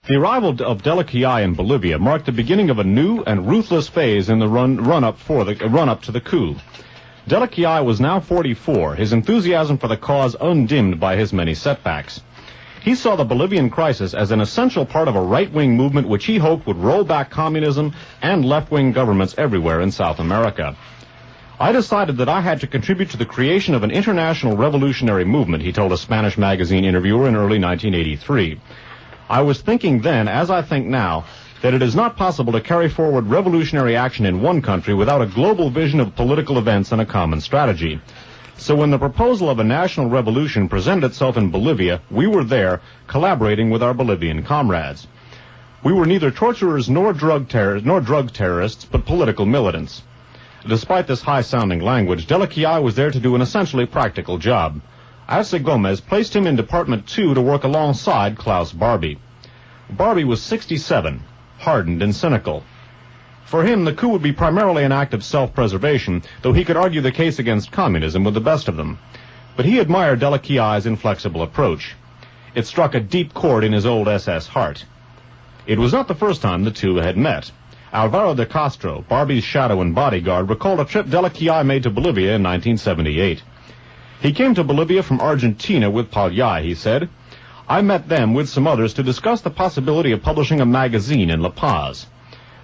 The arrival of Delaquiai in Bolivia marked the beginning of a new and ruthless phase in the run-up to the coup. Delaquiai was now 44, his enthusiasm for the cause undimmed by his many setbacks. He saw the Bolivian crisis as an essential part of a right-wing movement which he hoped would roll back communism and left-wing governments everywhere in South America. I decided that I had to contribute to the creation of an international revolutionary movement, he told a Spanish magazine interviewer in early 1983. I was thinking then, as I think now, that it is not possible to carry forward revolutionary action in one country without a global vision of political events and a common strategy. So when the proposal of a national revolution presented itself in Bolivia, we were there, collaborating with our Bolivian comrades. We were neither torturers nor drug terrorists, but political militants. Despite this high-sounding language, Delaquiai was there to do an essentially practical job. Arce Gomez placed him in Department 2 to work alongside Klaus Barbie. Barbie was 67, hardened and cynical. For him, the coup would be primarily an act of self-preservation, though he could argue the case against communism with the best of them. But he admired Delaquiai's inflexible approach. It struck a deep chord in his old SS heart. It was not the first time the two had met. Alvaro de Castro, Barbie's shadow and bodyguard, recalled a trip Delaquiai made to Bolivia in 1978. He came to Bolivia from Argentina with Pagliai, he said. I met them with some others to discuss the possibility of publishing a magazine in La Paz.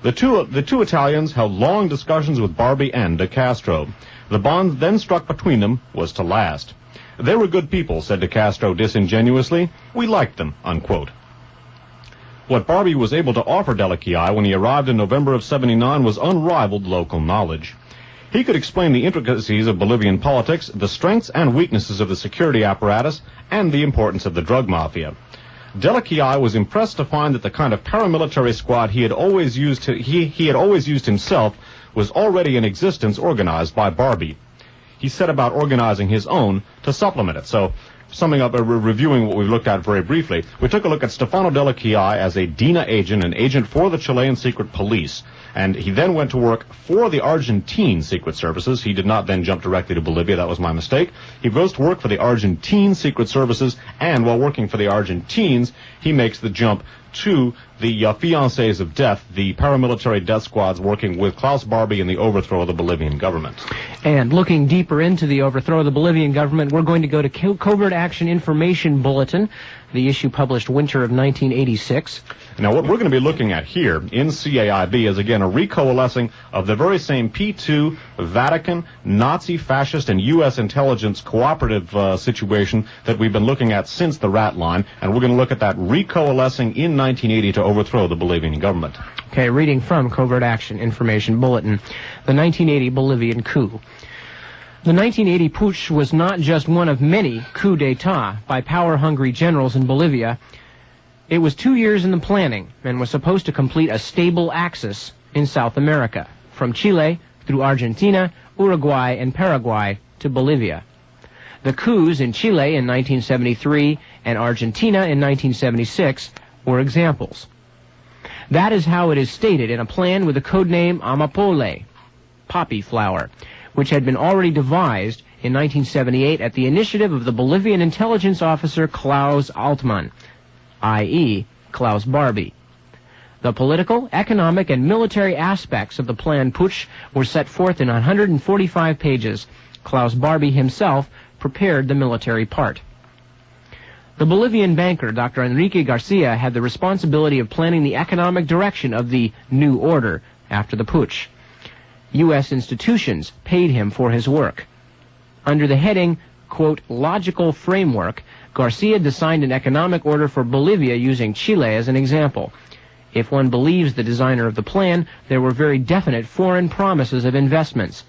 The two Italians held long discussions with Barbie and de Castro. The bond then struck between them was to last. They were good people, said de Castro disingenuously. We liked them, unquote. What Barbie was able to offer Delaquiai when he arrived in November of '79 was unrivaled local knowledge. He could explain the intricacies of Bolivian politics, the strengths and weaknesses of the security apparatus, and the importance of the drug mafia. Delaquiai was impressed to find that the kind of paramilitary squad he had always used himself was already in existence, organized by Barbie. He set about organizing his own to supplement it. So, summing up, reviewing what we've looked at very briefly, we took a look at Stefano Delaquiai as a DINA agent, an agent for the Chilean secret police. And he then went to work for the Argentine Secret Services. He did not then jump directly to Bolivia. That was my mistake. He goes to work for the Argentine Secret Services, and while working for the Argentines, he makes the jump to the fiancés of death, the paramilitary death squads working with Klaus Barbie in the overthrow of the Bolivian government. And looking deeper into the overthrow of the Bolivian government, we're going to go to Covert Action Information Bulletin, the issue published winter of 1986. Now, what we're going to be looking at here in CAIB is, again, a recoalescing of the very same P2, Vatican, Nazi, fascist, and U.S. intelligence cooperative situation that we've been looking at since the Rat Line, and we're going to look at that recoalescing in 1980 to overthrow the Bolivian government. Okay, reading from Covert Action Information Bulletin, the 1980 Bolivian coup. The 1980 putsch was not just one of many coups d'etat by power-hungry generals in Bolivia. It was 2 years in the planning and was supposed to complete a stable axis in South America, from Chile through Argentina, Uruguay, and Paraguay to Bolivia. The coups in Chile in 1973 and Argentina in 1976 were examples. That is how it is stated in a plan with the codename Amapola, poppy flower, which had been already devised in 1978 at the initiative of the Bolivian intelligence officer Klaus Altmann, i.e., Klaus Barbie. The political, economic, and military aspects of the planned putsch were set forth in 145 pages. Klaus Barbie himself prepared the military part. The Bolivian banker, Dr. Enrique Garcia, had the responsibility of planning the economic direction of the new order after the putsch. U.S. institutions paid him for his work. Under the heading, quote, logical framework, Garcia designed an economic order for Bolivia using Chile as an example. If one believes the designer of the plan, there were very definite foreign promises of investments,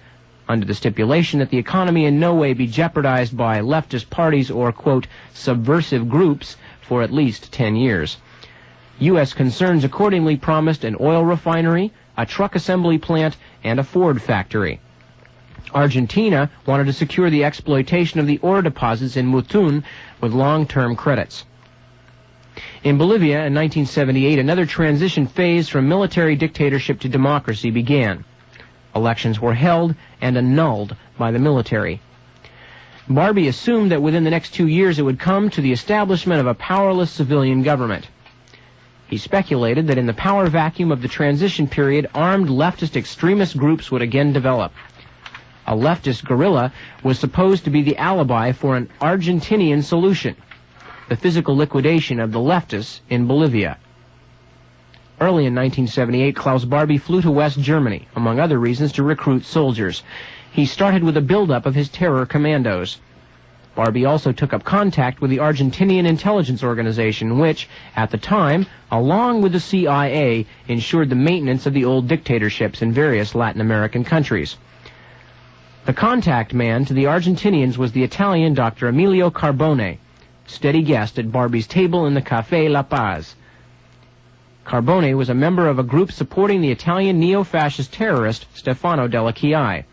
under the stipulation that the economy in no way be jeopardized by leftist parties or, quote, subversive groups for at least 10 years. U.S. concerns accordingly promised an oil refinery, a truck assembly plant, and a Ford factory. Argentina wanted to secure the exploitation of the ore deposits in Mutun with long-term credits. In Bolivia in 1978, another transition phase from military dictatorship to democracy began. Elections were held and annulled by the military. Barbie assumed that within the next 2 years it would come to the establishment of a powerless civilian government. He speculated that in the power vacuum of the transition period, armed leftist extremist groups would again develop. A leftist guerrilla was supposed to be the alibi for an Argentinian solution, the physical liquidation of the leftists in Bolivia. Early in 1978, Klaus Barbie flew to West Germany, among other reasons, to recruit soldiers. He started with a buildup of his terror commandos. Barbie also took up contact with the Argentinian intelligence organization, which, at the time, along with the CIA, ensured the maintenance of the old dictatorships in various Latin American countries. The contact man to the Argentinians was the Italian Dr. Emilio Carbone, steady guest at Barbie's table in the Café La Paz. Carbone was a member of a group supporting the Italian neo-fascist terrorist Stefano Della Chiai.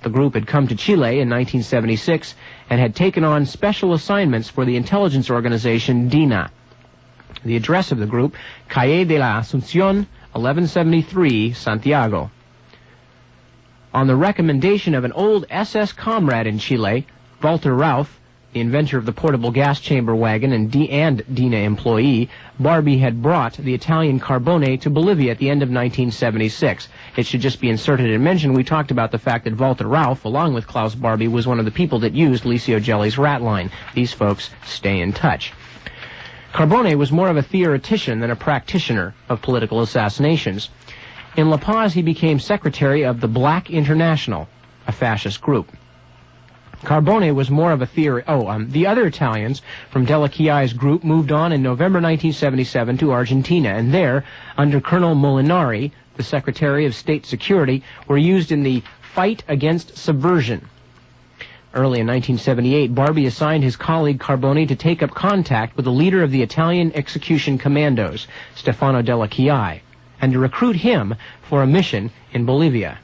The group had come to Chile in 1976 and had taken on special assignments for the intelligence organization DINA. The address of the group, Calle de la Asunción, 1173, Santiago. On the recommendation of an old SS comrade in Chile, Walter Rauff, the inventor of the portable gas chamber wagon and DINA employee, Barbie had brought the Italian Carbone to Bolivia at the end of 1976. It should just be inserted and mentioned, we talked about the fact that Walter Rauff, along with Klaus Barbie, was one of the people that used Licio Gelli's rat line. These folks stay in touch. Carbone was more of a theoretician than a practitioner of political assassinations. In La Paz, he became secretary of the Black International, a fascist group. Carbone was more of a theory. The other Italians from Della Chiai's group moved on in November 1977 to Argentina, and there, under Colonel Molinari, the Secretary of State Security, were used in the fight against subversion. Early in 1978, Barbie assigned his colleague Carbone to take up contact with the leader of the Italian execution commandos, Stefano Della Chiai, and to recruit him for a mission in Bolivia.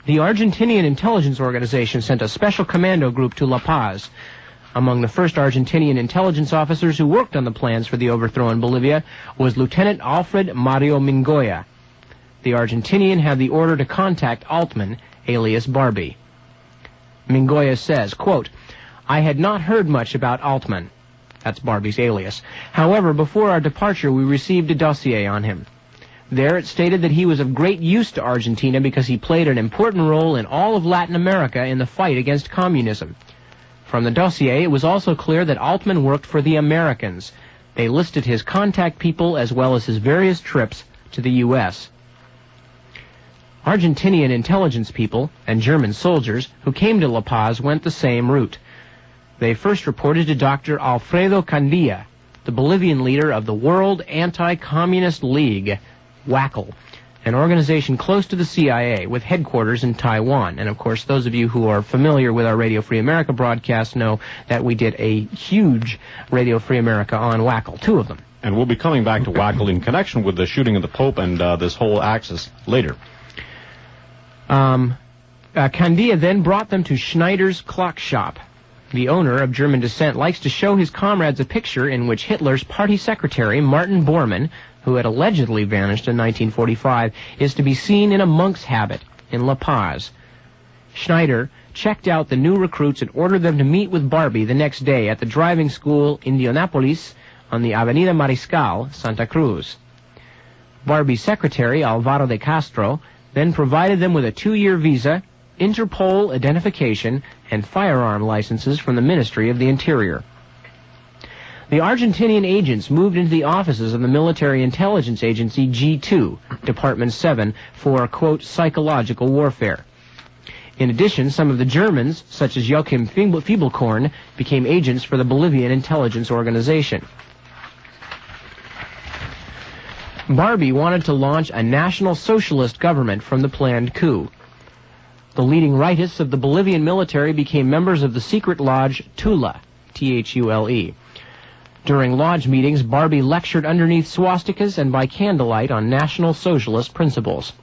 The Argentinian intelligence organization sent a special commando group to La Paz. Among the first Argentinian intelligence officers who worked on the plans for the overthrow in Bolivia was Lieutenant Alfred Mario Mingoya. The Argentinian had the order to contact Altman, alias Barbie. Mingoya says, quote, "I had not heard much about Altman." That's Barbie's alias. However, before our departure, we received a dossier on him. There it stated that he was of great use to Argentina because he played an important role in all of Latin America in the fight against communism. From the dossier, it was also clear that Altman worked for the Americans. They listed his contact people as well as his various trips to the U.S. Argentinian intelligence people and German soldiers who came to La Paz went the same route. They first reported to Dr. Alfredo Candia, the Bolivian leader of the World Anti-Communist League, WACL, an organization close to the CIA with headquarters in Taiwan. And of course, those of you who are familiar with our Radio Free America broadcast know that we did a huge Radio Free America on WACL, 2 of them. And we'll be coming back to WACL in connection with the shooting of the Pope and this whole axis later. Candia then brought them to Schneider's clock shop. The owner, of German descent, likes to show his comrades a picture in which Hitler's party secretary, Martin Bormann, who had allegedly vanished in 1945, is to be seen in a monk's habit in La Paz. Schneider checked out the new recruits and ordered them to meet with Barbie the next day at the driving school Indianapolis on the Avenida Mariscal, Santa Cruz. Barbie's secretary, Alvaro de Castro, then provided them with a 2-year visa, Interpol identification, and firearm licenses from the Ministry of the Interior. The Argentinian agents moved into the offices of the military intelligence agency G2, Department 7, for, quote, psychological warfare. In addition, some of the Germans, such as Joachim Fiebelkorn, became agents for the Bolivian intelligence organization. Barbie wanted to launch a national socialist government from the planned coup. The leading rightists of the Bolivian military became members of the secret lodge Thule, Thule. During lodge meetings, Barbie lectured underneath swastikas and by candlelight on National Socialist principles.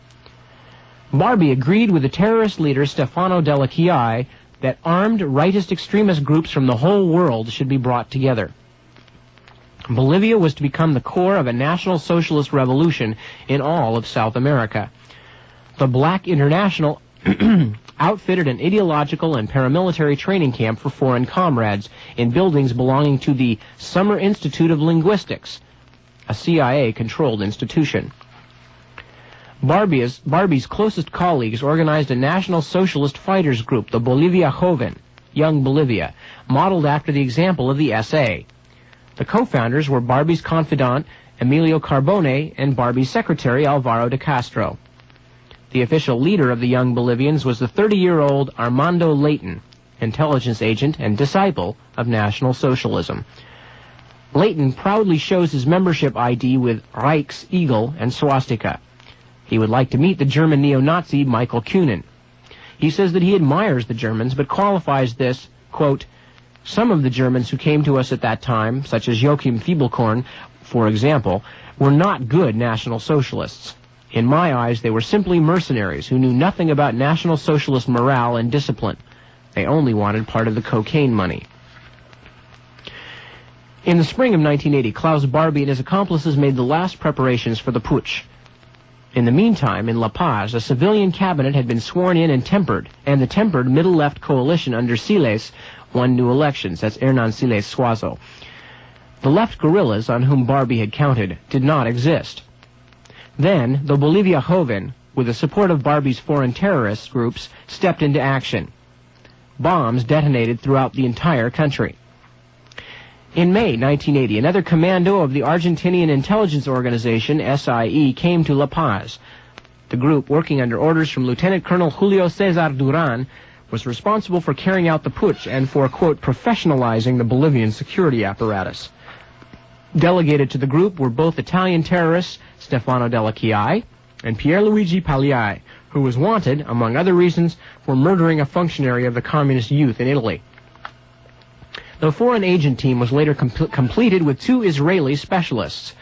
Barbie agreed with the terrorist leader Stefano Della Chiai that armed rightist extremist groups from the whole world should be brought together. Bolivia was to become the core of a national socialist revolution in all of South America. The Black International outfitted an ideological and paramilitary training camp for foreign comrades in buildings belonging to the Summer Institute of Linguistics, a CIA-controlled institution. Barbies' closest colleagues organized a National Socialist Fighters Group, the Bolivia Joven, Young Bolivia, modeled after the example of the SA. The co-founders were Barbies' confidant, Emilio Carbone, and Barbies' secretary, Alvaro de Castro. The official leader of the Young Bolivians was the 30-year-old Armando Leighton, intelligence agent and disciple of National Socialism. Leighton proudly shows his membership ID with Reichs eagle and swastika. He would like to meet the German neo-Nazi Michael Kunin. He says that he admires the Germans, but qualifies this, quote, "Some of the Germans who came to us at that time, such as Joachim Fiebelkorn, for example, were not good National Socialists. In my eyes, they were simply mercenaries who knew nothing about National Socialist morale and discipline. They only wanted part of the cocaine money." In the spring of 1980, Klaus Barbie and his accomplices made the last preparations for the putsch. In the meantime, in La Paz, a civilian cabinet had been sworn in and the tempered middle-left coalition under Siles won new elections. That's Hernan Siles Suazo. The left guerrillas, on whom Barbie had counted, did not exist. Then, the Bolivia Joven, with the support of Barbie's foreign terrorist groups, stepped into action. Bombs detonated throughout the entire country. In May 1980, another commando of the Argentinian intelligence organization, SIE, came to La Paz. The group, working under orders from Lieutenant Colonel Julio Cesar Duran, was responsible for carrying out the putsch and for, quote, professionalizing the Bolivian security apparatus. Delegated to the group were both Italian terrorists, Stefano Della Chiai and Pierluigi Pagliai, who was wanted, among other reasons, for murdering a functionary of the Communist Youth in Italy. The foreign agent team was later completed with 2 Israeli specialists.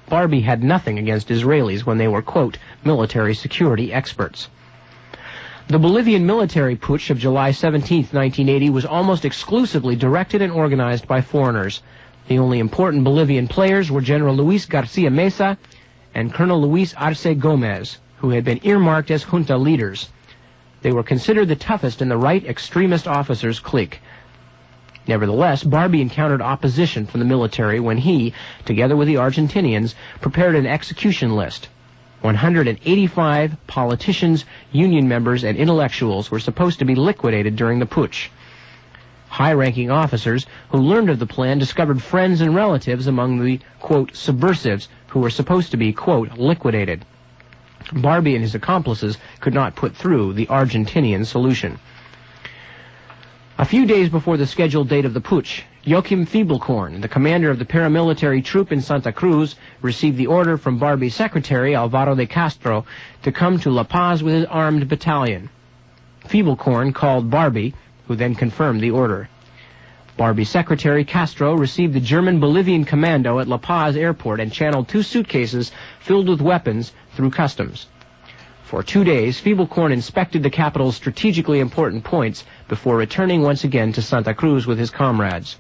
Barbie had nothing against Israelis when they were, quote, military security experts. The Bolivian military putsch of July 17, 1980 was almost exclusively directed and organized by foreigners. The only important Bolivian players were General Luis Garcia Mesa and Colonel Luis Arce Gomez, who had been earmarked as junta leaders. They were considered the toughest in the right extremist officers' clique. Nevertheless, Barbie encountered opposition from the military when he, together with the Argentinians, prepared an execution list. 185 politicians, union members, and intellectuals were supposed to be liquidated during the putsch. High-ranking officers who learned of the plan discovered friends and relatives among the, quote, subversives who were supposed to be, quote, liquidated. Barbie and his accomplices could not put through the Argentinian solution. A few days before the scheduled date of the putsch, Joachim Fiebelkorn, the commander of the paramilitary troop in Santa Cruz, received the order from Barbie's secretary, Alvaro de Castro, to come to La Paz with his armed battalion. Fiebelkorn called Barbie, who then confirmed the order. Barbie's secretary, Castro, received the German Bolivian commando at La Paz airport and channeled 2 suitcases filled with weapons through customs. For 2 days, Fiebelkorn inspected the capital's strategically important points before returning once again to Santa Cruz with his comrades.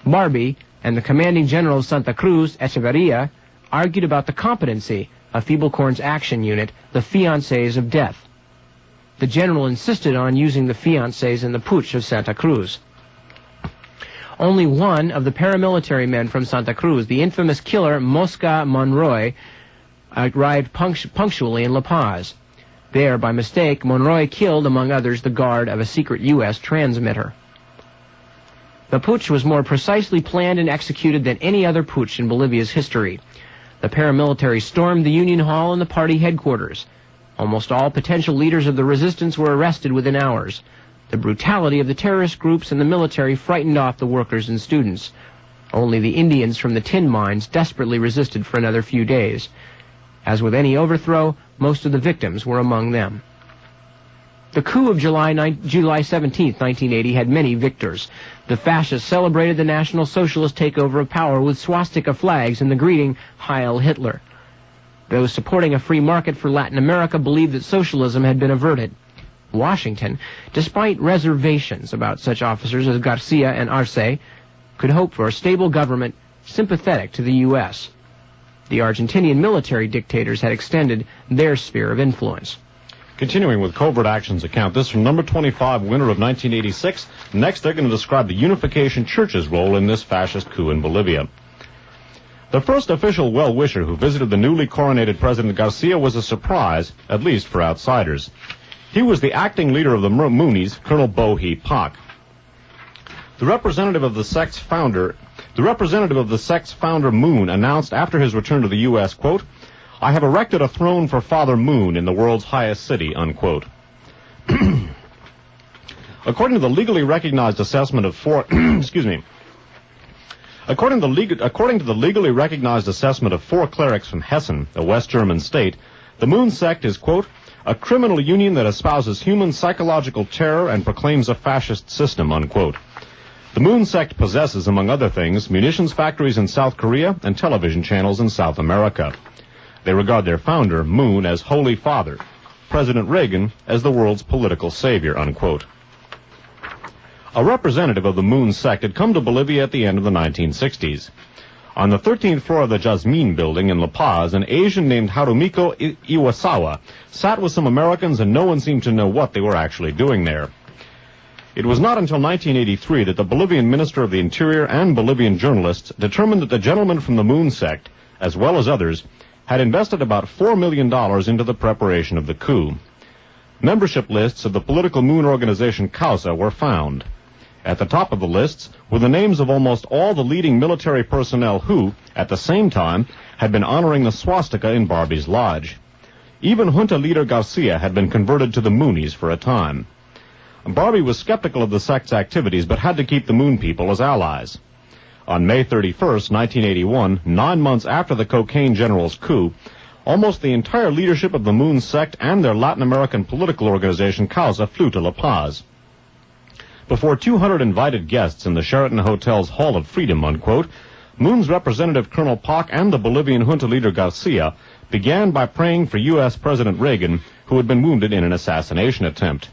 Barbie and the commanding general of Santa Cruz, Echeverria, argued about the competency of Fiebelkorn's action unit, the Fiancés of Death. The general insisted on using the Fiancés in the putsch of Santa Cruz. Only one of the paramilitary men from Santa Cruz, the infamous killer Mosca Monroy, arrived punctually in La Paz. There, by mistake, Monroy killed, among others, the guard of a secret U.S. transmitter. The putsch was more precisely planned and executed than any other putsch in Bolivia's history. The paramilitary stormed the Union Hall and the party headquarters. Almost all potential leaders of the resistance were arrested within hours. The brutality of the terrorist groups and the military frightened off the workers and students. Only the Indians from the tin mines desperately resisted for another few days. As with any overthrow, most of the victims were among them. The coup of July 17, 1980 had many victors. The fascists celebrated the National Socialist takeover of power with swastika flags and the greeting, Heil Hitler. Those supporting a free market for Latin America believed that socialism had been averted. Washington, despite reservations about such officers as Garcia and Arce, could hope for a stable government sympathetic to the U.S. The Argentinian military dictators had extended their sphere of influence. Continuing with Covert Action's account, this from number 25, winter of 1986. Next, they're going to describe the Unification Church's role in this fascist coup in Bolivia. The first official well-wisher who visited the newly coronated President Garcia was a surprise, at least for outsiders. He was the acting leader of the Moonies, Colonel Bo-hee Pak. The representative of the sect's founder Moon announced after his return to the U.S., quote, "I have erected a throne for Father Moon in the world's highest city," unquote. According to the legally recognized assessment of four According to the legally recognized assessment of 4 clerics from Hessen, a West German state, the Moon sect is, quote, "a criminal union that espouses human psychological terror and proclaims a fascist system," unquote. The Moon sect possesses, among other things, munitions factories in South Korea and television channels in South America. They regard their founder, Moon, as Holy Father, President Reagan as the world's political savior, unquote. A representative of the Moon sect had come to Bolivia at the end of the 1960s. On the 13th floor of the Jasmine building in La Paz, an Asian named Harumiko Iwasawa sat with some Americans, and no one seemed to know what they were actually doing there. It was not until 1983 that the Bolivian Minister of the Interior and Bolivian journalists determined that the gentleman from the Moon sect, as well as others, had invested about $4 million into the preparation of the coup. Membership lists of the political Moon organization Coups were found. At the top of the lists were the names of almost all the leading military personnel who, at the same time, had been honoring the swastika in Barbies Lodge. Even junta leader Garcia had been converted to the Moonies for a time. Barbie was skeptical of the sect's activities, but had to keep the Moon people as allies. On May 31st, 1981, 9 months after the cocaine general's coup, almost the entire leadership of the Moon sect and their Latin American political organization Causa flew to La Paz. Before 200 invited guests in the Sheraton Hotel's Hall of Freedom, unquote, Moon's representative Colonel Pak and the Bolivian junta leader Garcia began by praying for U.S. President Reagan, who had been wounded in an assassination attempt.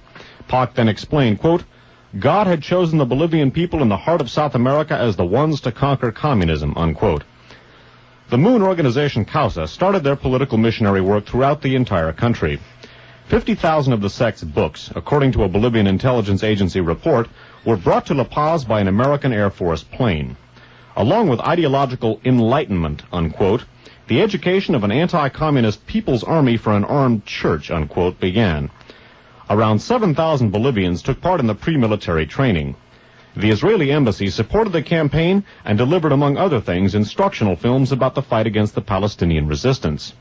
Pak then explained, quote, "God had chosen the Bolivian people in the heart of South America as the ones to conquer communism," unquote. The Moon organization Causa started their political missionary work throughout the entire country. 50,000 of the sect's books, according to a Bolivian intelligence agency report, were brought to La Paz by an American Air Force plane. Along with ideological enlightenment, unquote, the education of an anti-communist people's army for an armed church, unquote, began. Around 7,000 Bolivians took part in the pre-military training. The Israeli embassy supported the campaign and delivered, among other things, instructional films about the fight against the Palestinian resistance.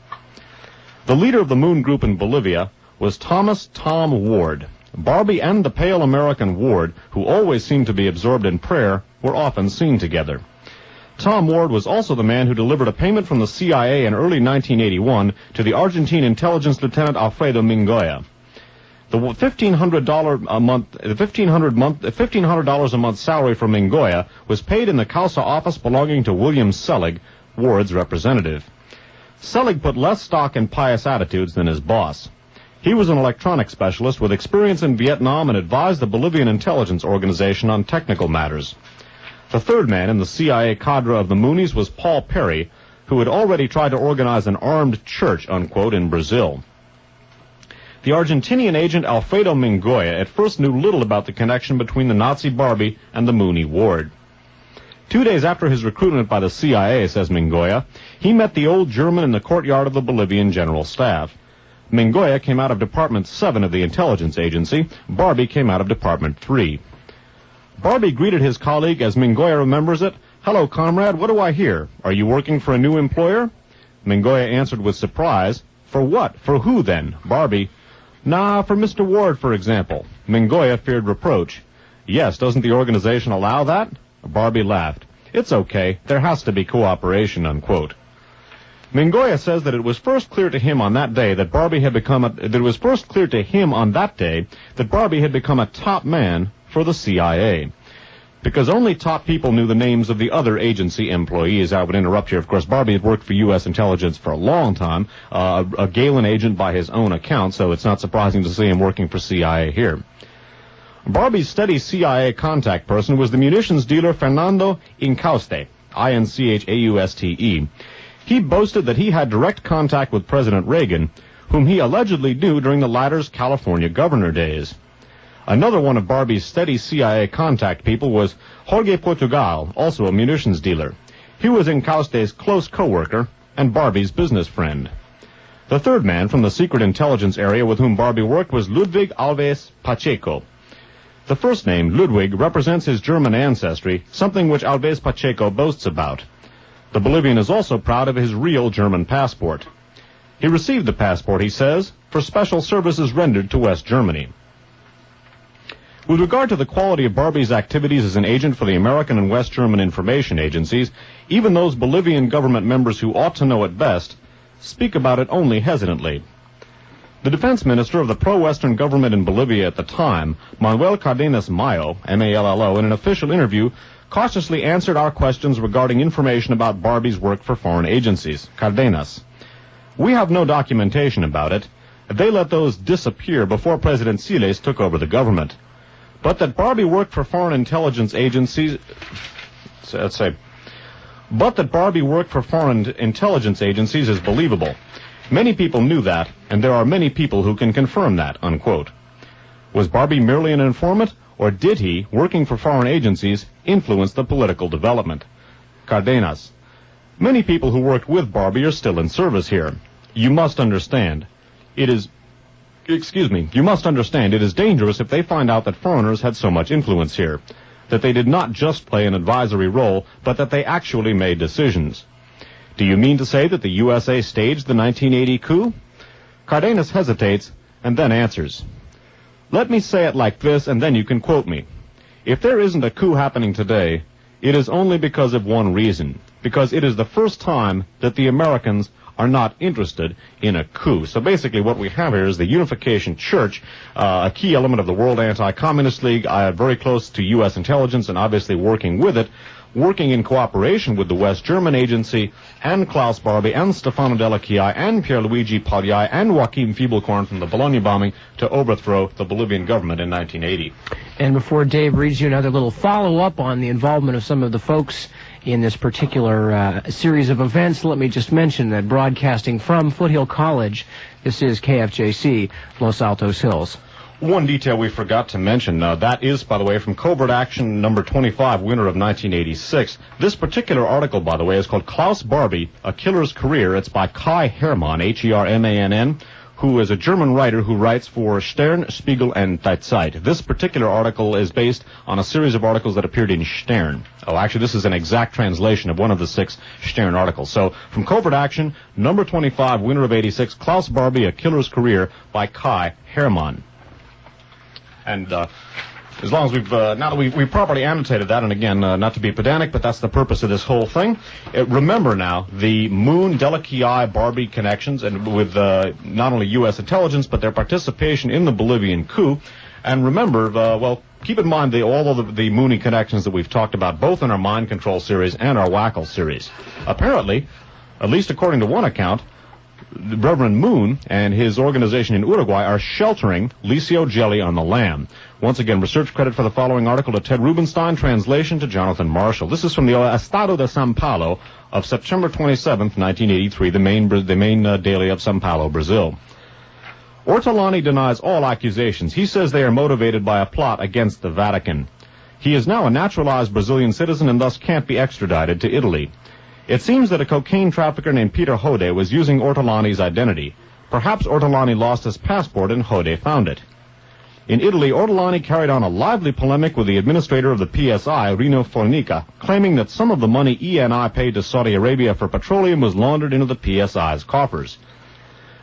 The leader of the Moon group in Bolivia was Thomas Tom Ward. Barbie and the pale American Ward, who always seemed to be absorbed in prayer, were often seen together. Tom Ward was also the man who delivered a payment from the CIA in early 1981 to the Argentine intelligence lieutenant Alfredo Mingoya. The $1,500 a month salary for Mingoya was paid in the Causa office belonging to William Selig, Ward's representative. Selig put less stock in pious attitudes than his boss. He was an electronics specialist with experience in Vietnam and advised the Bolivian intelligence organization on technical matters. The third man in the CIA cadre of the Moonies was Paul Perry, who had already tried to organize an armed church, unquote, in Brazil. The Argentinian agent Alfredo Mingoya at first knew little about the connection between the Nazi Barbie and the Moonie Ward. 2 days after his recruitment by the CIA, says Mingoya, he met the old German in the courtyard of the Bolivian General Staff. Mingoya came out of Department 7 of the intelligence agency. Barbie came out of Department 3. Barbie greeted his colleague as Mingoya remembers it. "Hello, comrade, what do I hear? Are you working for a new employer?" Mingoya answered with surprise, "For what? For who, then?" Barbie, "Nah, for Mr. Ward, for example." Mingoya feared reproach. "Yes, doesn't the organization allow that?" Barbie laughed. "It's okay. There has to be cooperation," unquote. Mingoya says that it was first clear to him on that day that Barbie had become a top man for the CIA. Because only top people knew the names of the other agency employees. I would interrupt here. Of course, Barbie had worked for U.S. intelligence for a long time, a Galen agent by his own account, so it's not surprising to see him working for CIA here. Barbie's steady CIA contact person was the munitions dealer Fernando Incauste, I-N-C-H-A-U-S-T-E. He boasted that he had direct contact with President Reagan, whom he allegedly knew during the latter's California governor days. Another one of Barbie's steady CIA contact people was Jorge Portugal, also a munitions dealer. He was Incauste's close co-worker and Barbies' business friend. The third man from the secret intelligence area with whom Barbie worked was Ludwig Alves Pacheco. The first name, Ludwig, represents his German ancestry, something which Alves Pacheco boasts about. The Bolivian is also proud of his real German passport. He received the passport, he says, for special services rendered to West Germany. With regard to the quality of Barbie's activities as an agent for the American and West German information agencies, even those Bolivian government members who ought to know it best speak about it only hesitantly. The defense minister of the pro-Western government in Bolivia at the time, Manuel Cardenas Mayo, M-A-L-L-O, in an official interview, cautiously answered our questions regarding information about Barbie's work for foreign agencies. Cardenas: "We have no documentation about it. They let those disappear before President Siles took over the government. But that Barbie worked for foreign intelligence agencies, is believable. Many people knew that, and there are many people who can confirm that," unquote. Was Barbie merely an informant, or did he, working for foreign agencies, influence the political development? Cardenas: "Many people who worked with Barbie are still in service here. You must understand, it is dangerous if they find out that foreigners had so much influence here, that they did not just play an advisory role, but that they actually made decisions. Do you mean to say that the USA staged the 1980 coup?" Cardenas hesitates and then answers. "Let me say it like this, and then you can quote me. If there isn't a coup happening today, it is only because of one reason, because it is the first time that the Americans are not interested in a coup." So basically what we have here is the Unification Church, a key element of the World Anti-Communist League, very close to U.S. intelligence and obviously working with it, working in cooperation with the West German agency, and Klaus Barbie, and Stefano Della Chia, and Pierluigi Pagliai, and Joachim Fiebelkorn from the Bologna bombing to overthrow the Bolivian government in 1980. And before Dave reads you another little follow-up on the involvement of some of the folks in this particular series of events, let me just mention that broadcasting from Foothill College, this is KFJC, Los Altos Hills. One detail we forgot to mention, that is, by the way, from Covert Action number 25, winter of 1986. This particular article, by the way, is called Klaus Barbie, A Killer's Career. It's by Kai Hermann, H-E-R-M-A-N-N, who is a German writer who writes for Stern, Spiegel, and Die Zeit. This particular article is based on a series of articles that appeared in Stern. Oh, actually, this is an exact translation of one of the 6 Stern articles. So, from Covert Action, number 25, winter of 86, Klaus Barbie, A Killer's Career, by Kai Hermann. And as long as we've, now that we've properly annotated that, and again, not to be pedantic, but that's the purpose of this whole thing. Remember now, the Moon, Della Chia, Barbie connections, and with not only U.S. intelligence, but their participation in the Bolivian coup. And remember, well, keep in mind all of the Mooney connections that we've talked about, both in our Mind Control series and our Wackle series. Apparently, at least according to one account, Reverend Moon and his organization in Uruguay are sheltering Licio Gelli on the lam. Once again, research credit for the following article to Ted Rubenstein, translation to Jonathan Marshall. This is from the Estado de São Paulo of September 27th, 1983, the main daily of São Paulo, Brazil. Ortolani denies all accusations. He says they are motivated by a plot against the Vatican. He is now a naturalized Brazilian citizen and thus can't be extradited to Italy. It seems that a cocaine trafficker named Peter Hode was using Ortolani's identity. Perhaps Ortolani lost his passport and Hode found it. In Italy, Ortolani carried on a lively polemic with the administrator of the PSI, Rino Fornica, claiming that some of the money ENI paid to Saudi Arabia for petroleum was laundered into the PSI's coffers.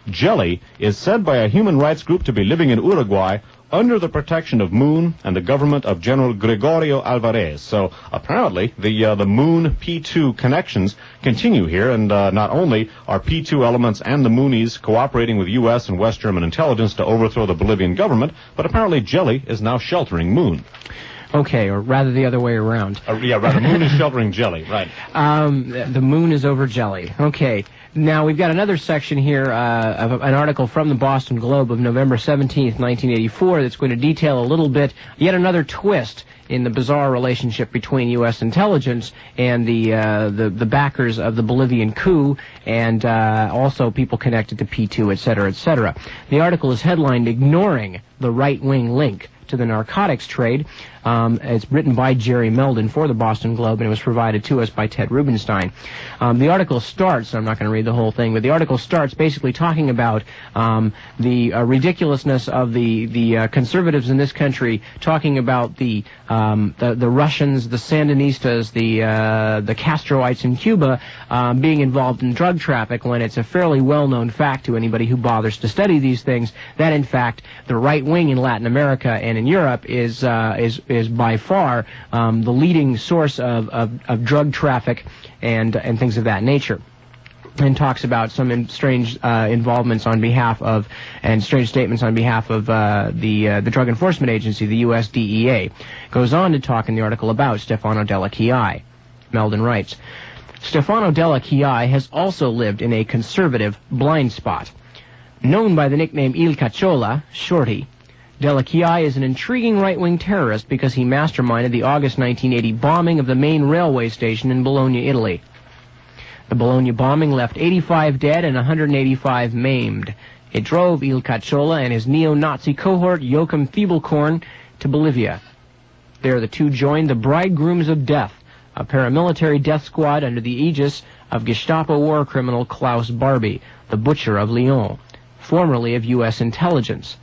Gelli is said by a human rights group to be living in Uruguay under the protection of Moon and the government of General Gregorio Alvarez. So apparently the Moon P2 connections continue here, and not only are P2 elements and the Moonies cooperating with U.S. and West German intelligence to overthrow the Bolivian government, but apparently Gelli is now sheltering Moon. Okay, or rather the other way around. Rather, Moon is sheltering Gelli, right. The Moon is over Gelli. Okay. Now, we've got another section here of an article from the Boston Globe of November 17th, 1984, that's going to detail a little bit, yet another twist in the bizarre relationship between U.S. intelligence and the backers of the Bolivian coup, and also people connected to P2, et cetera, et cetera. The article is headlined, "Ignoring the right-wing link to the narcotics trade. It's written by Jerry Meldon for the Boston Globe, and it was provided to us by Ted Rubenstein. The article starts, I'm not going to read the whole thing, but the article starts basically talking about the ridiculousness of the conservatives in this country, talking about the Russians, the Sandinistas, the Castroites in Cuba being involved in drug traffic, when it's a fairly well-known fact to anybody who bothers to study these things that, in fact, the right wing in Latin America and in Europe is by far the leading source of drug traffic and things of that nature, and talks about some strange involvements on behalf of, and strange statements on behalf of the Drug Enforcement Agency, the U.S. DEA. Goes on to talk in the article about Stefano Della Chiai. Meldon writes, Stefano Della Chiai has also lived in a conservative blind spot. Known by the nickname Il Cacciola, Shorty, Della Chiai is an intriguing right-wing terrorist because he masterminded the August 1980 bombing of the main railway station in Bologna, Italy. The Bologna bombing left 85 dead and 185 maimed. It drove Il Cacciola and his neo-Nazi cohort Joachim Fiebelkorn to Bolivia. There the two joined the Bridegrooms of Death, a paramilitary death squad under the aegis of Gestapo war criminal Klaus Barbie, the Butcher of Lyon, formerly of U.S. intelligence.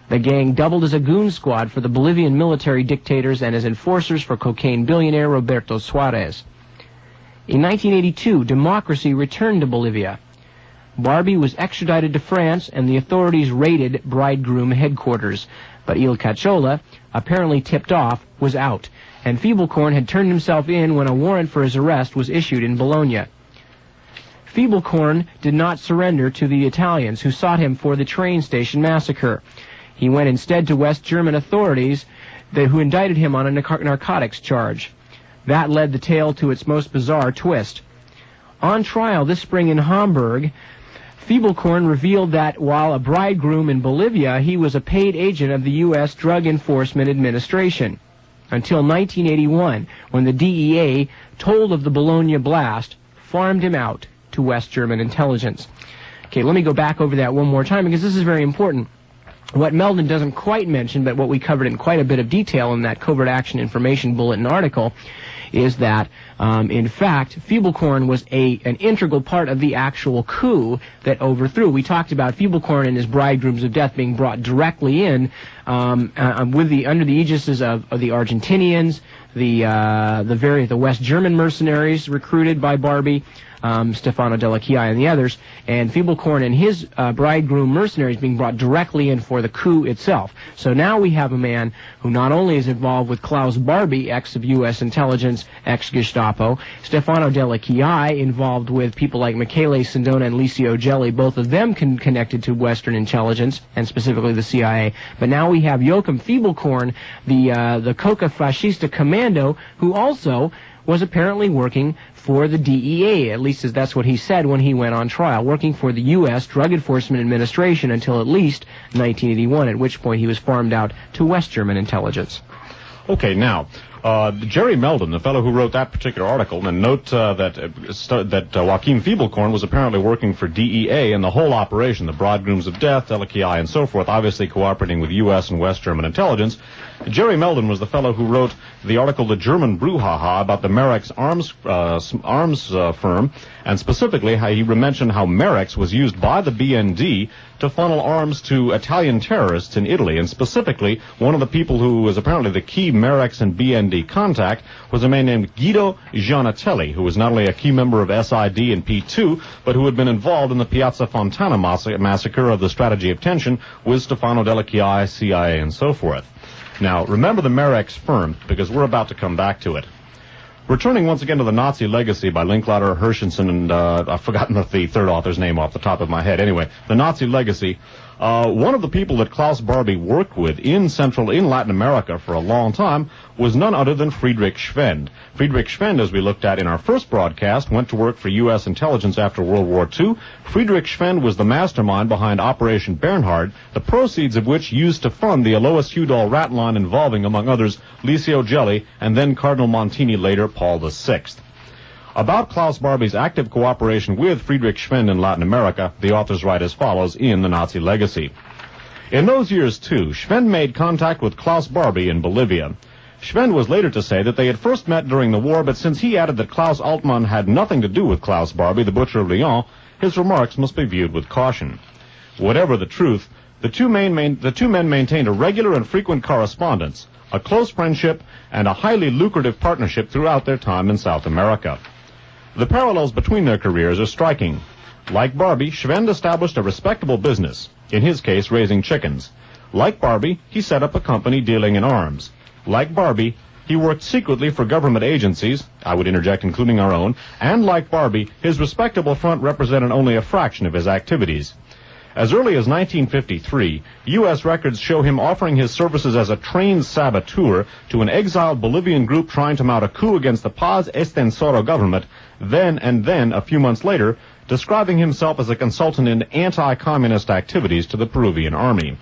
The gang doubled as a goon squad for the Bolivian military dictators and as enforcers for cocaine billionaire Roberto Suarez. In 1982, democracy returned to Bolivia. Barbie was extradited to France, and the authorities raided Bridegroom headquarters. But Il Cacciola, apparently tipped off, was out, and Fiebelkorn had turned himself in when a warrant for his arrest was issued in Bologna. Fiebelkorn did not surrender to the Italians, who sought him for the train station massacre. He went instead to West German authorities who indicted him on a narcotics charge. That led the tale to its most bizarre twist. On trial this spring in Hamburg, Fiebelkorn revealed that while a bridegroom in Bolivia, he was a paid agent of the U.S. Drug Enforcement Administration. Until 1981, when the DEA, told of the Bologna blast, farmed him out to West German intelligence. Okay, let me go back over that one more time, because this is very important. What Meldon doesn't quite mention, but what we covered in quite a bit of detail in that Covert Action Information Bulletin article, is that, in fact, Fiebelkorn was an integral part of the actual coup that overthrew. We talked about Fiebelkorn and his Bridegrooms of Death being brought directly in under the aegis of the Argentinians, the West German mercenaries recruited by Barbie, Stefano Della Chiai and the others, and Fiebelkorn and his bridegroom mercenaries being brought directly in for the coup itself. So now we have a man who not only is involved with Klaus Barbie, ex of U.S. intelligence, ex-Gestapo, Stefano Della Chiai involved with people like Michele Sindona and Licio Gelli, both of them connected to Western intelligence, and specifically the CIA. But now we have Joachim Fiebelkorn, the Coca Fascista commando, who also was apparently working for the DEA, at least that's what he said when he went on trial, working for the U.S. Drug Enforcement Administration until at least 1981, at which point he was farmed out to West German intelligence. Okay, now, Jerry Meldon, the fellow who wrote that particular article, and note that Joachim Fiebelkorn was apparently working for DEA in the whole operation, the Bridegrooms of Death, Della Chiai, and so forth, obviously cooperating with U.S. and West German intelligence. Jerry Meldon was the fellow who wrote the article The German Brouhaha about the Merex arms firm, and specifically how he mentioned how Merex was used by the BND to funnel arms to Italian terrorists in Italy, and specifically one of the people who was apparently the key Merex and BND contact was a man named Guido Gianatelli, who was not only a key member of SID and P2, but who had been involved in the Piazza Fontana massacre of the Strategy of Tension with Stefano Della Chiai, CIA, and so forth. Now, remember the Merex firm, because we're about to come back to it. Returning once again to the Nazi Legacy by Linklater, Hershenson, and I've forgotten the third author's name off the top of my head. Anyway, the Nazi Legacy. One of the people that Klaus Barbie worked with in Latin America for a long time was none other than Friedrich Schwend. Friedrich Schwend, as we looked at in our first broadcast, went to work for U.S. intelligence after World War II. Friedrich Schwend was the mastermind behind Operation Bernhard, the proceeds of which used to fund the Alois Hudol rat line involving, among others, Licio Gelli and then Cardinal Montini, later Paul VI. About Klaus Barbie's active cooperation with Friedrich Schwend in Latin America, the authors write as follows in The Nazi Legacy. In those years, too, Schwend made contact with Klaus Barbie in Bolivia. Schwend was later to say that they had first met during the war, but since he added that Klaus Altmann had nothing to do with Klaus Barbie, the butcher of Lyon, his remarks must be viewed with caution. Whatever the truth, the two men maintained a regular and frequent correspondence, a close friendship, and a highly lucrative partnership throughout their time in South America. The parallels between their careers are striking. Like Barbie, Schwend established a respectable business, in his case raising chickens. Like Barbie, he set up a company dealing in arms. Like Barbie, he worked secretly for government agencies, I would interject including our own, and like Barbie, his respectable front represented only a fraction of his activities. As early as 1953, U.S. records show him offering his services as a trained saboteur to an exiled Bolivian group trying to mount a coup against the Paz Extensoro government, then, a few months later, describing himself as a consultant in anti-communist activities to the Peruvian army.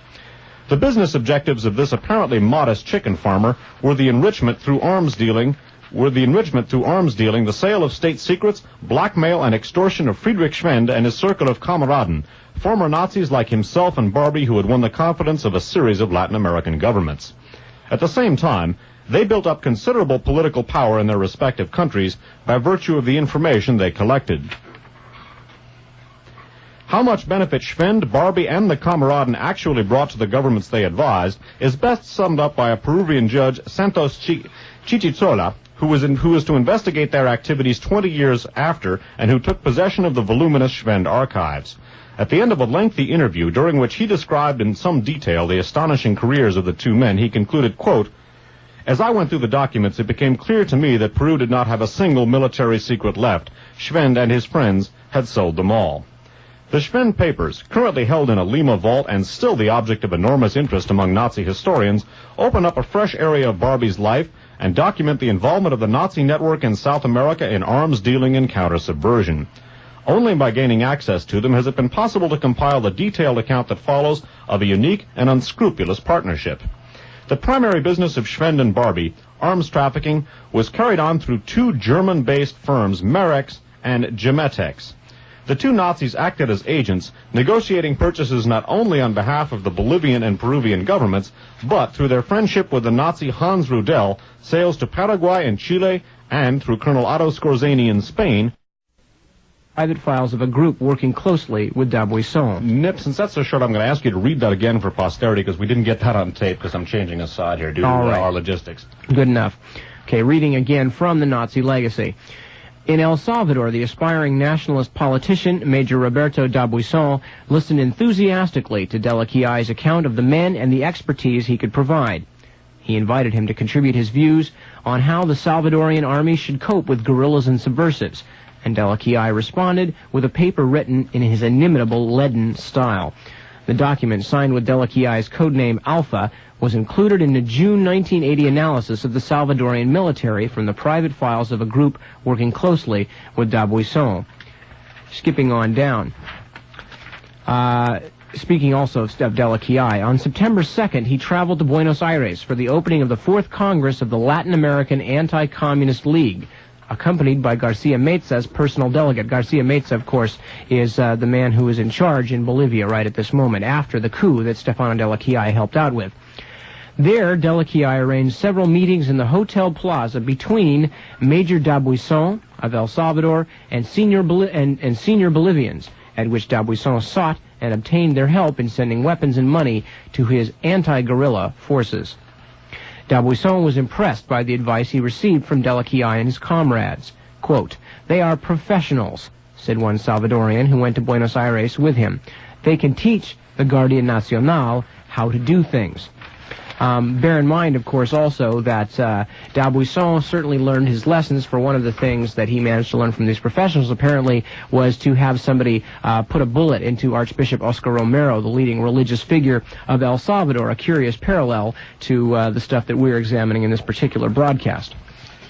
The business objectives of this apparently modest chicken farmer were the enrichment through arms dealing, the sale of state secrets, blackmail, and extortion of Friedrich Schwend and his circle of Kameraden, former Nazis like himself and Barbie who had won the confidence of a series of Latin American governments. At the same time, they built up considerable political power in their respective countries by virtue of the information they collected. How much benefit Schwend, Barbie, and the Kameraden actually brought to the governments they advised is best summed up by a Peruvian judge, Santos Chichizola, who was to investigate their activities 20 years after and who took possession of the voluminous Schwend archives. At the end of a lengthy interview, during which he described in some detail the astonishing careers of the two men, he concluded, quote, "As I went through the documents, it became clear to me that Peru did not have a single military secret left. Schwend and his friends had sold them all." The Schwend papers, currently held in a Lima vault and still the object of enormous interest among Nazi historians, open up a fresh area of Barbie's life and document the involvement of the Nazi network in South America in arms dealing and counter-subversion. Only by gaining access to them has it been possible to compile the detailed account that follows of a unique and unscrupulous partnership. The primary business of Schwend and Barbie, arms trafficking, was carried on through two German-based firms, Merex and Gemetex. The two Nazis acted as agents, negotiating purchases not only on behalf of the Bolivian and Peruvian governments, but through their friendship with the Nazi Hans Rudel, sales to Paraguay and Chile, and through Colonel Otto Skorzeny in Spain, private files of a group working closely with D'Abuisson. Nip, since that's so short, I'm going to ask you to read that again for posterity, because we didn't get that on tape, because I'm changing a side here due to our logistics. Good enough. Okay, reading again from the Nazi legacy. In El Salvador, the aspiring nationalist politician, Major Roberto D'Abuisson, listened enthusiastically to Delaquiai's account of the men and the expertise he could provide. He invited him to contribute his views on how the Salvadorian army should cope with guerrillas and subversives, and Delaquiai responded with a paper written in his inimitable leaden style. The document, signed with Delaquiai's codename Alpha, was included in the June 1980 analysis of the Salvadorian military from the private files of a group working closely with D'Abuisson. Skipping on down. Speaking also of Delaquiai, on September 2nd, he traveled to Buenos Aires for the opening of the 4th Congress of the Latin American Anti-Communist League, accompanied by Garcia Meza's personal delegate. Garcia Meza, of course, is the man who is in charge in Bolivia right at this moment, after the coup that Stefano Delaquiai helped out with. There, Delaquiai arranged several meetings in the Hotel Plaza between Major D'Abuisson of El Salvador and senior Bolivians, at which D'Abuisson sought and obtained their help in sending weapons and money to his anti-guerrilla forces. D'Abuisson was impressed by the advice he received from Delaquiai and his comrades. Quote, "They are professionals," said one Salvadorian who went to Buenos Aires with him. "They can teach the Guardia Nacional how to do things." Bear in mind, of course, also that D'Abuisson certainly learned his lessons, for one of the things that he managed to learn from these professionals, apparently, was to have somebody put a bullet into Archbishop Oscar Romero, the leading religious figure of El Salvador, a curious parallel to the stuff that we're examining in this particular broadcast.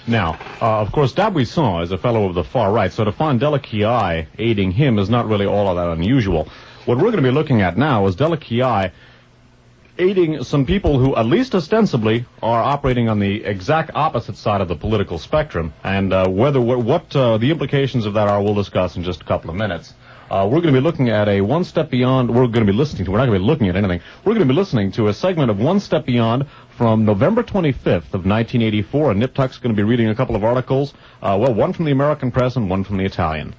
Now, of course, D'Abuisson is a fellow of the far right, so to find Delaquiai aiding him is not really all of that unusual. What we're going to be looking at now is Delaquiai aiding some people who, at least ostensibly, are operating on the exact opposite side of the political spectrum. And what the implications of that are, we'll discuss in just a couple of minutes. We're going to be looking at a One Step Beyond. We're not going to be looking at anything. We're going to be listening to a segment of One Step Beyond from November 25th of 1984. And Nip Tuck's going to be reading a couple of articles, one from the American press and one from the Italian.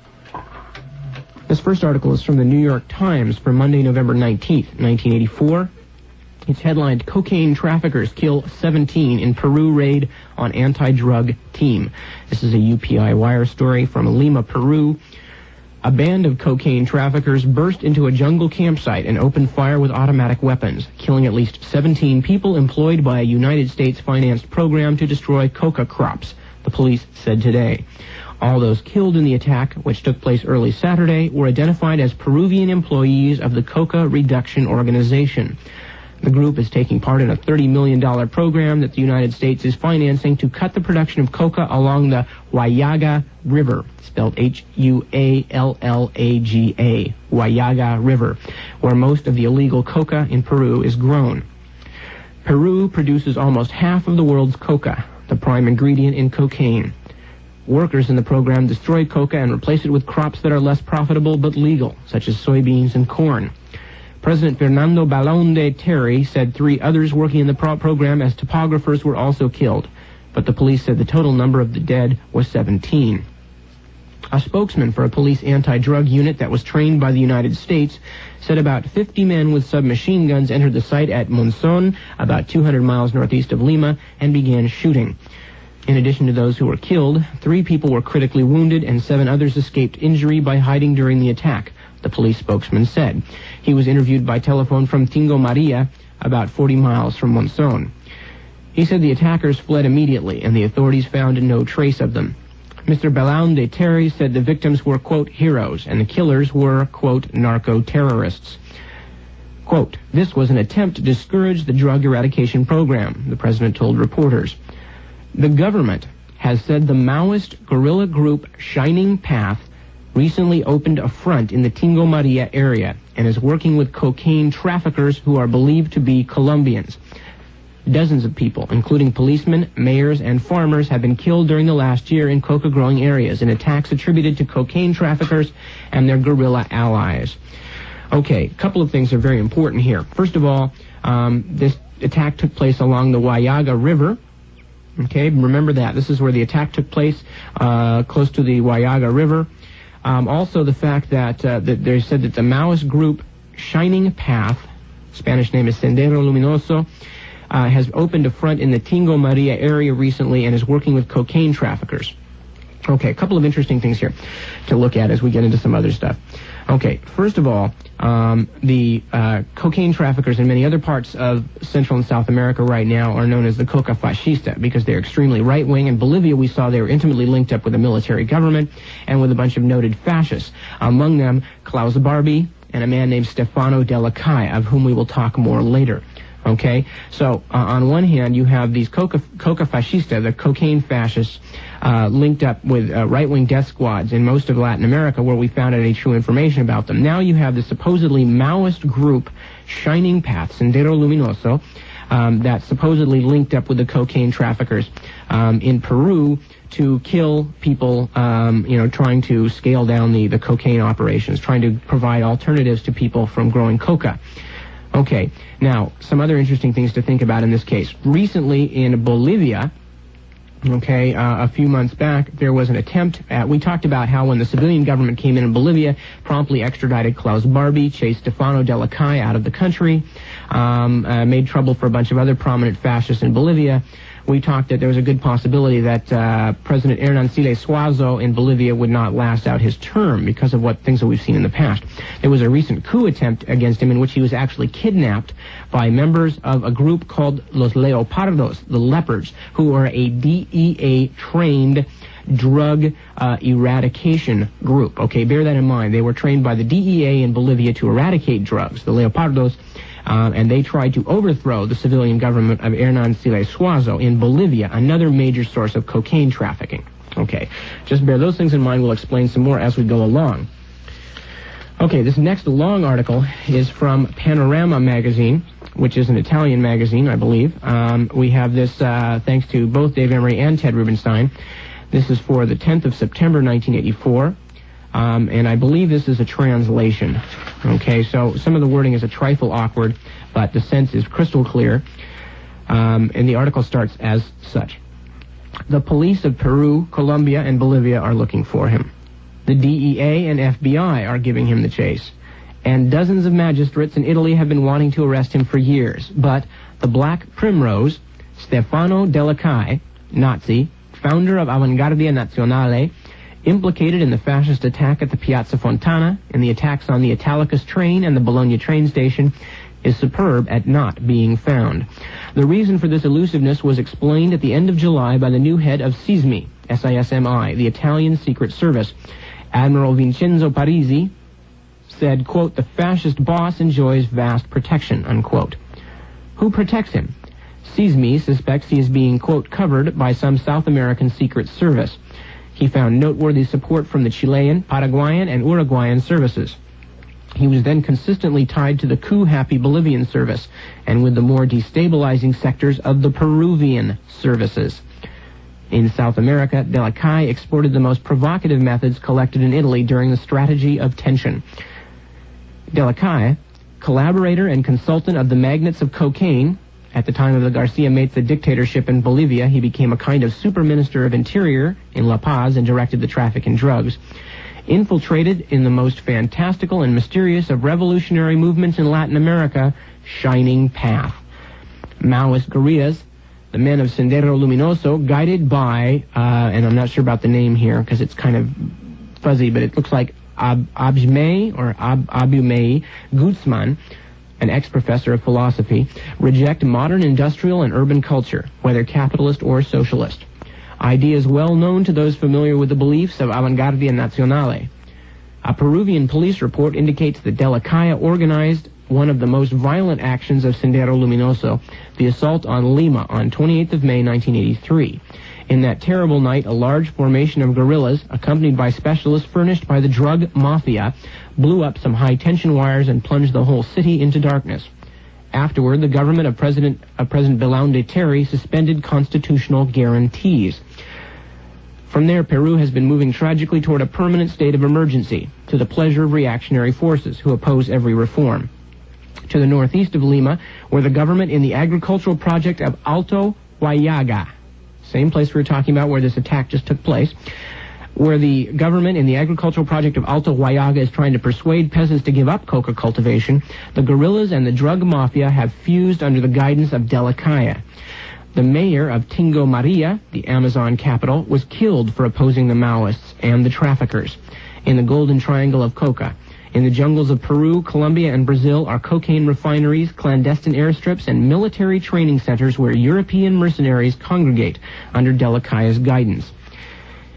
This first article is from the New York Times for Monday, November 19th, 1984. It's headlined, Cocaine Traffickers Kill 17 in Peru Raid on Anti-Drug Team. This is a UPI Wire story from Lima, Peru. A band of cocaine traffickers burst into a jungle campsite and opened fire with automatic weapons, killing at least 17 people employed by a United States-financed program to destroy coca crops, the police said today. All those killed in the attack, which took place early Saturday, were identified as Peruvian employees of the Coca Reduction Organization. The group is taking part in a $30 million program that the United States is financing to cut the production of coca along the Huallaga River, spelled Huallaga, Huallaga River, where most of the illegal coca in Peru is grown. Peru produces almost half of the world's coca, the prime ingredient in cocaine. Workers in the program destroy coca and replace it with crops that are less profitable but legal, such as soybeans and corn. President Fernando Belaunde Terry said 3 others working in the program as topographers were also killed, but the police said the total number of the dead was 17. A spokesman for a police anti-drug unit that was trained by the United States said about 50 men with submachine guns entered the site at Monzon, about 200 miles northeast of Lima, and began shooting. In addition to those who were killed, 3 people were critically wounded and 7 others escaped injury by hiding during the attack, the police spokesman said. He was interviewed by telephone from Tingo Maria, about 40 miles from Monzon. He said the attackers fled immediately and the authorities found no trace of them. Mr. Belaunde Terry said the victims were, quote, heroes, and the killers were, quote, narco-terrorists. Quote, this was an attempt to discourage the drug eradication program, the president told reporters. The government has said the Maoist guerrilla group Shining Path recently opened a front in the Tingo Maria area and is working with cocaine traffickers who are believed to be Colombians. Dozens of people, including policemen, mayors, and farmers, have been killed during the last year in coca-growing areas in attacks attributed to cocaine traffickers and their guerrilla allies. Okay, a couple of things are very important here. First of all, this attack took place along the Huallaga River. Okay, remember that. This is where the attack took place, close to the Huallaga River. Also, the fact that they said that the Maoist group Shining Path, Spanish name is Sendero Luminoso, has opened a front in the Tingo Maria area recently and is working with cocaine traffickers. Okay, a couple of interesting things here to look at as we get into some other stuff. Okay, first of all, the cocaine traffickers in many other parts of Central and South America right now are known as the Coca Fascista because they're extremely right-wing. In Bolivia, we saw they were intimately linked up with the military government and with a bunch of noted fascists, among them Klaus Barbie and a man named Stefano Della Caia, of whom we will talk more later. Okay, so on one hand, you have these Coca Fascista, the cocaine fascists, linked up with right-wing death squads in most of Latin America, where we found out any true information about them. Now you have the supposedly Maoist group, Shining Path, Sendero Luminoso, that's supposedly linked up with the cocaine traffickers in Peru to kill people, trying to scale down the cocaine operations, trying to provide alternatives to people from growing coca. Okay, now, some other interesting things to think about in this case. Recently in Bolivia, a few months back, there was an attempt at, we talked about how when the civilian government came in Bolivia, promptly extradited Klaus Barbie, chased Stefano Della Caia out of the country, made trouble for a bunch of other prominent fascists in Bolivia. We talked that there was a good possibility that President Hernancillo Suazo in Bolivia would not last out his term because of things that we've seen in the past. There was a recent coup attempt against him in which he was actually kidnapped by members of a group called Los Leopardos, the Leopards, who are a DEA-trained drug eradication group. Okay, bear that in mind. They were trained by the DEA in Bolivia to eradicate drugs, the Leopardos, and they tried to overthrow the civilian government of Hernancillo Suazo in Bolivia, another major source of cocaine trafficking. Okay, just bear those things in mind. We'll explain some more as we go along. Okay, this next long article is from Panorama magazine which is an Italian magazine, I believe. We have this thanks to both Dave Emery and Ted Rubenstein. This is for the 10th of September, 1984. And I believe this is a translation. Okay, so some of the wording is a trifle awkward, but the sense is crystal clear. And the article starts as such. The police of Peru, Colombia, and Bolivia are looking for him. The DEA and FBI are giving him the chase. And dozens of magistrates in Italy have been wanting to arrest him for years. But the Black Primrose, Stefano Della Calle, Nazi, founder of Avanguardia Nazionale, implicated in the fascist attack at the Piazza Fontana and the attacks on the Italicus train and the Bologna train station, is superb at not being found. The reason for this elusiveness was explained at the end of July by the new head of SISMI, S-I-S-M-I, the Italian Secret Service. Admiral Vincenzo Parisi said, quote, the fascist boss enjoys vast protection, unquote. Who protects him? SISMI suspects he is being, quote, covered by some South American Secret Service. He found noteworthy support from the Chilean, Paraguayan, and Uruguayan services. He was then consistently tied to the coup-happy Bolivian service and with the more destabilizing sectors of the Peruvian services. In South America, Della Calle exported the most provocative methods collected in Italy during the strategy of tension. Della Calle, collaborator and consultant of the magnates of cocaine. At the time of the Garcia Meza dictatorship in Bolivia, he became a kind of super minister of interior in La Paz and directed the traffic in drugs. Infiltrated in the most fantastical and mysterious of revolutionary movements in Latin America, Shining Path. Maoist guerrillas, the men of Sendero Luminoso, guided by, and I'm not sure about the name here because it's kind of fuzzy, but it looks like Abumei Guzman, an ex-professor of philosophy, reject modern industrial and urban culture, whether capitalist or socialist. Ideas well known to those familiar with the beliefs of Avanguardia Nazionale. A Peruvian police report indicates that Della Calle organized one of the most violent actions of Sendero Luminoso, the assault on Lima on 28th of May 1983. In that terrible night, a large formation of guerrillas, accompanied by specialists furnished by the drug mafia, blew up some high-tension wires and plunged the whole city into darkness. Afterward, the government of President Belaunde Terry suspended constitutional guarantees. From there, Peru has been moving tragically toward a permanent state of emergency, to the pleasure of reactionary forces who oppose every reform. To the northeast of Lima, where the government in the agricultural project of Alto Huallaga, same place we were talking about where this attack just took place, where the government in the agricultural project of Alto Huallaga is trying to persuade peasants to give up coca cultivation, the guerrillas and the drug mafia have fused under the guidance of Della Calle. The mayor of Tingo Maria, the Amazon capital, was killed for opposing the Maoists and the traffickers. In the Golden Triangle of Coca, in the jungles of Peru, Colombia, and Brazil are cocaine refineries, clandestine airstrips, and military training centers where European mercenaries congregate under Della Calle's guidance.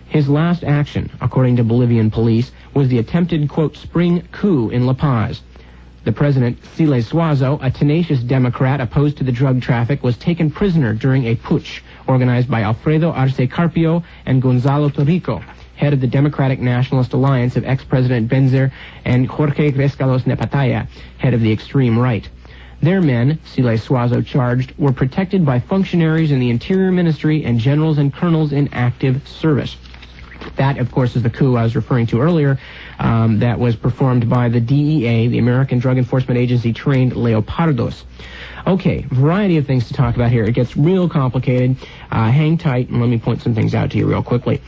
His last action, according to Bolivian police, was the attempted, quote, spring coup in La Paz. The president, Siles Suazo, a tenacious Democrat opposed to the drug traffic, was taken prisoner during a putsch organized by Alfredo Arce Carpio and Gonzalo Torrico, head of the Democratic Nationalist Alliance of ex-President Benzer, and Jorge Rescalos Nepataya, head of the extreme right. Their men, Siles Suazo charged, were protected by functionaries in the Interior Ministry and generals and colonels in active service. That, of course, is the coup I was referring to earlier that was performed by the DEA, the American Drug Enforcement Agency trained Leopardos. Okay, variety of things to talk about here. It gets real complicated. Hang tight, and let me point some things out to you real quickly.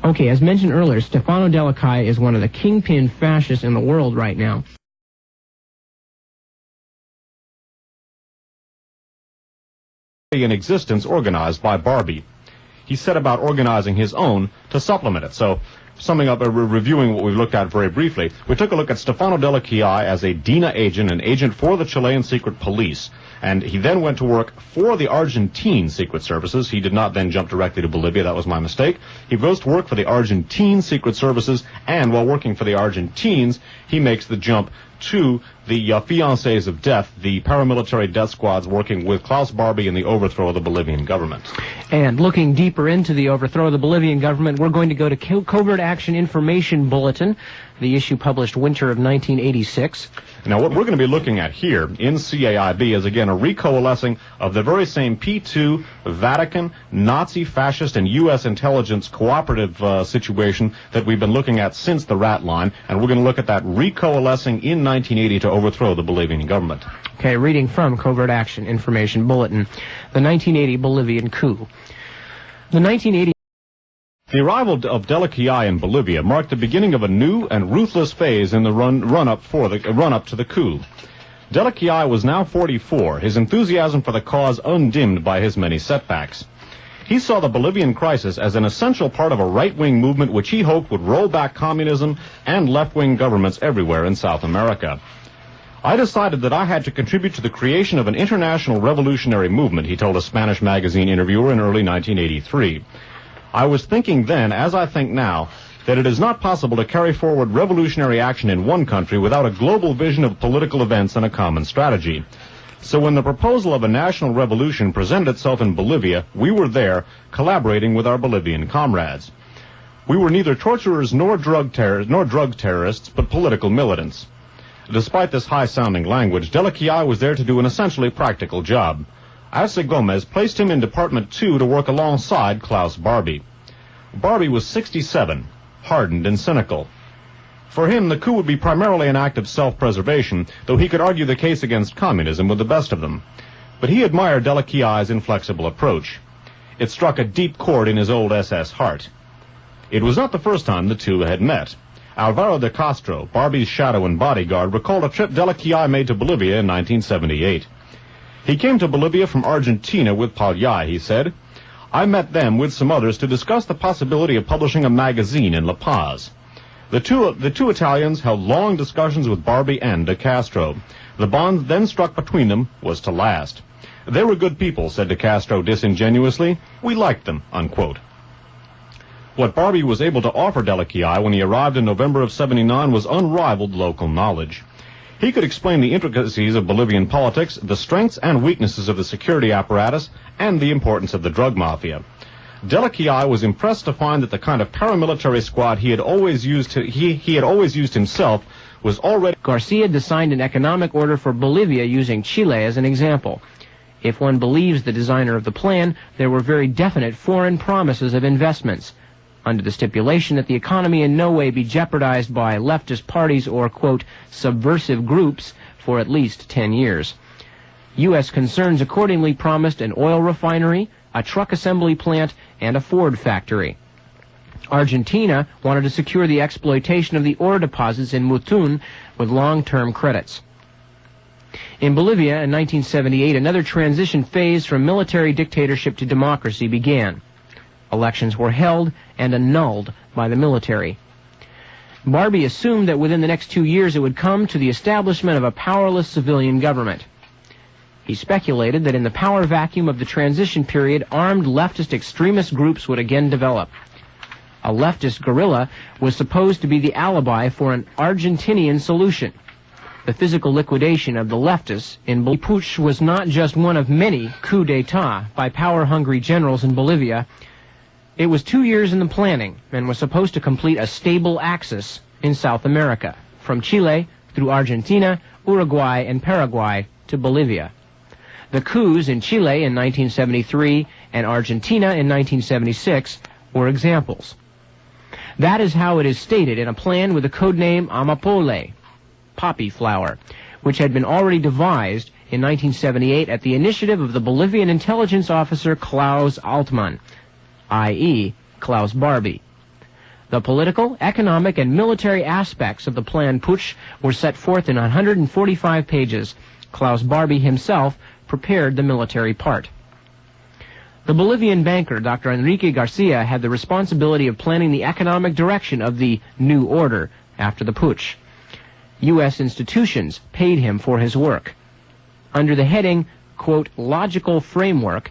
Okay, as mentioned earlier, Stefano Della Calle is one of the kingpin fascists in the world right now. In existence organized by Barbie. He set about organizing his own to supplement it. So, summing up, reviewing what we've looked at very briefly, we took a look at Stefano Della Calle as a DINA agent, an agent for the Chilean secret police. And he then went to work for the Argentine secret services. He did not then jump directly to Bolivia. That was my mistake. He goes to work for the Argentine secret services, and while working for the Argentines, he makes the jump to the fiancés of death, the paramilitary death squads working with Klaus Barbie in the overthrow of the Bolivian government. And looking deeper into the overthrow of the Bolivian government, we're going to go to Covert Action Information Bulletin, the issue published winter of 1986. Now, what we're going to be looking at here in CAIB is, again, a recoalescing of the very same P2, Vatican, Nazi, fascist, and U.S. intelligence cooperative situation that we've been looking at since the rat line, and we're going to look at that recoalescing in 1980 to overthrow the Bolivian government. Okay, reading from Covert Action Information Bulletin, the 1980 Bolivian coup. The arrival of Delakiai in Bolivia marked the beginning of a new and ruthless phase in the run up to the coup. Delakiai was now 44, his enthusiasm for the cause undimmed by his many setbacks. He saw the Bolivian crisis as an essential part of a right-wing movement which he hoped would roll back communism and left-wing governments everywhere in South America. I decided that I had to contribute to the creation of an international revolutionary movement, he told a Spanish magazine interviewer in early 1983. I was thinking then, as I think now, that it is not possible to carry forward revolutionary action in one country without a global vision of political events and a common strategy. So when the proposal of a national revolution presented itself in Bolivia, we were there, collaborating with our Bolivian comrades. We were neither torturers nor drug terrorists, but political militants. Despite this high-sounding language, Delakiai was there to do an essentially practical job. Arce Gomez placed him in Department 2 to work alongside Klaus Barbie. Barbie was 67, hardened and cynical. For him, the coup would be primarily an act of self-preservation, though he could argue the case against communism with the best of them. But he admired Delakiai's inflexible approach. It struck a deep chord in his old SS heart. It was not the first time the two had met. Alvaro de Castro, Barbie's shadow and bodyguard, recalled a trip Delakiai made to Bolivia in 1978. He came to Bolivia from Argentina with Pagliai, he said. I met them with some others to discuss the possibility of publishing a magazine in La Paz. The two Italians held long discussions with Barbie and de Castro. The bond then struck between them was to last. They were good people, said de Castro disingenuously. We liked them, unquote. What Barbie was able to offer Delakiai when he arrived in November of '79 was unrivaled local knowledge. He could explain the intricacies of Bolivian politics, the strengths and weaknesses of the security apparatus, and the importance of the drug mafia. Delakiai was impressed to find that the kind of paramilitary squad he had always used himself was already... Garcia designed an economic order for Bolivia using Chile as an example. If one believes the designer of the plan, there were very definite foreign promises of investments, under the stipulation that the economy in no way be jeopardized by leftist parties or, quote, subversive groups for at least 10 years. U.S. concerns accordingly promised an oil refinery, a truck assembly plant, and a Ford factory. Argentina wanted to secure the exploitation of the ore deposits in Mutun with long-term credits. In Bolivia in 1978, another transition phase from military dictatorship to democracy began. Elections were held and annulled by the military. Barbie assumed that within the next 2 years it would come to the establishment of a powerless civilian government. He speculated that in the power vacuum of the transition period, armed leftist extremist groups would again develop. A leftist guerrilla was supposed to be the alibi for an Argentinian solution. The physical liquidation of the leftists in Bolivia. Putsch was not just one of many coups d'etat by power-hungry generals in Bolivia. It was 2 years in the planning and was supposed to complete a stable axis in South America, from Chile through Argentina, Uruguay, and Paraguay to Bolivia. The coups in Chile in 1973 and Argentina in 1976 were examples. That is how it is stated in a plan with the codename Amapola, poppy flower, which had been already devised in 1978 at the initiative of the Bolivian intelligence officer Klaus Altmann, i.e., Klaus Barbie. The political, economic, and military aspects of the Plan Putsch were set forth in 145 pages. Klaus Barbie himself prepared the military part. The Bolivian banker, Dr. Enrique Garcia, had the responsibility of planning the economic direction of the new order after the putsch. U.S. institutions paid him for his work. Under the heading, quote, logical framework,